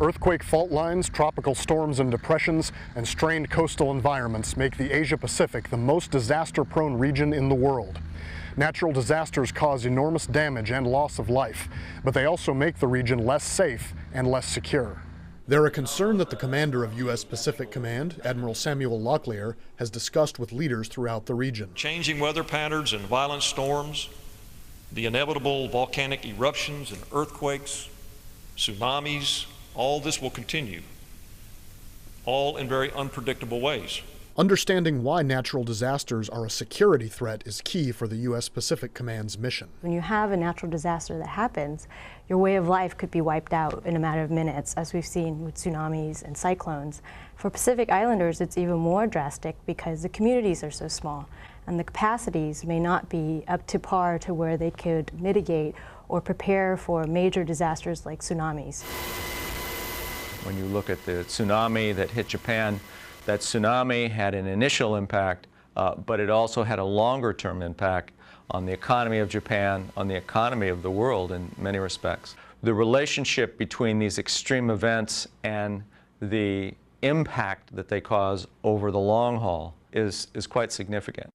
Earthquake fault lines, tropical storms and depressions, and strained coastal environments make the Asia-Pacific the most disaster-prone region in the world. Natural disasters cause enormous damage and loss of life, but they also make the region less safe and less secure. They're a concern that the commander of U.S. Pacific Command, Admiral Samuel Locklear, has discussed with leaders throughout the region. Changing weather patterns and violent storms, the inevitable volcanic eruptions and earthquakes, tsunamis, all this will continue, all in very unpredictable ways. Understanding why natural disasters are a security threat is key for the U.S. Pacific Command's mission. When you have a natural disaster that happens, your way of life could be wiped out in a matter of minutes, as we've seen with tsunamis and cyclones. For Pacific Islanders, it's even more drastic because the communities are so small, and the capacities may not be up to par to where they could mitigate or prepare for major disasters like tsunamis. When you look at the tsunami that hit Japan, that tsunami had an initial impact, but it also had a longer-term impact on the economy of Japan, on the economy of the world in many respects. The relationship between these extreme events and the impact that they cause over the long haul is quite significant.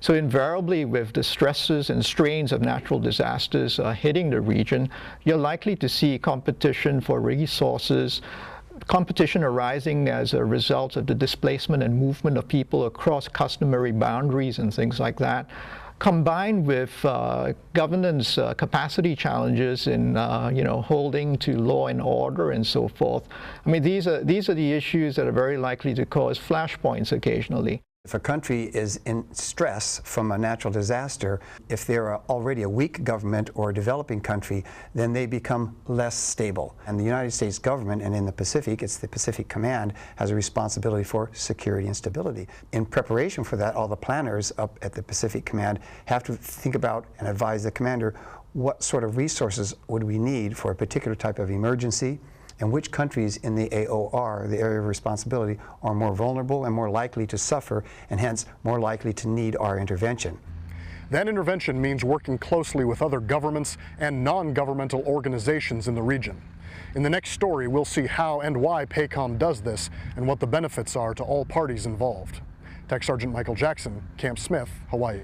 So invariably, with the stresses and strains of natural disasters hitting the region, you're likely to see competition for resources, competition arising as a result of the displacement and movement of people across customary boundaries and things like that, combined with governance capacity challenges in holding to law and order and so forth. I mean, these are the issues that are very likely to cause flashpoints occasionally. If a country is in stress from a natural disaster, if they're already a weak government or a developing country, then they become less stable. And the United States government, and in the Pacific, it's the Pacific Command, has a responsibility for security and stability. In preparation for that, all the planners up at the Pacific Command have to think about and advise the commander what sort of resources would we need for a particular type of emergency, and which countries in the AOR, the area of responsibility, are more vulnerable and more likely to suffer, and hence more likely to need our intervention. That intervention means working closely with other governments and non-governmental organizations in the region. In the next story, we'll see how and why PACOM does this and what the benefits are to all parties involved. Tech Sergeant Michael Jackson, Camp Smith, Hawaii.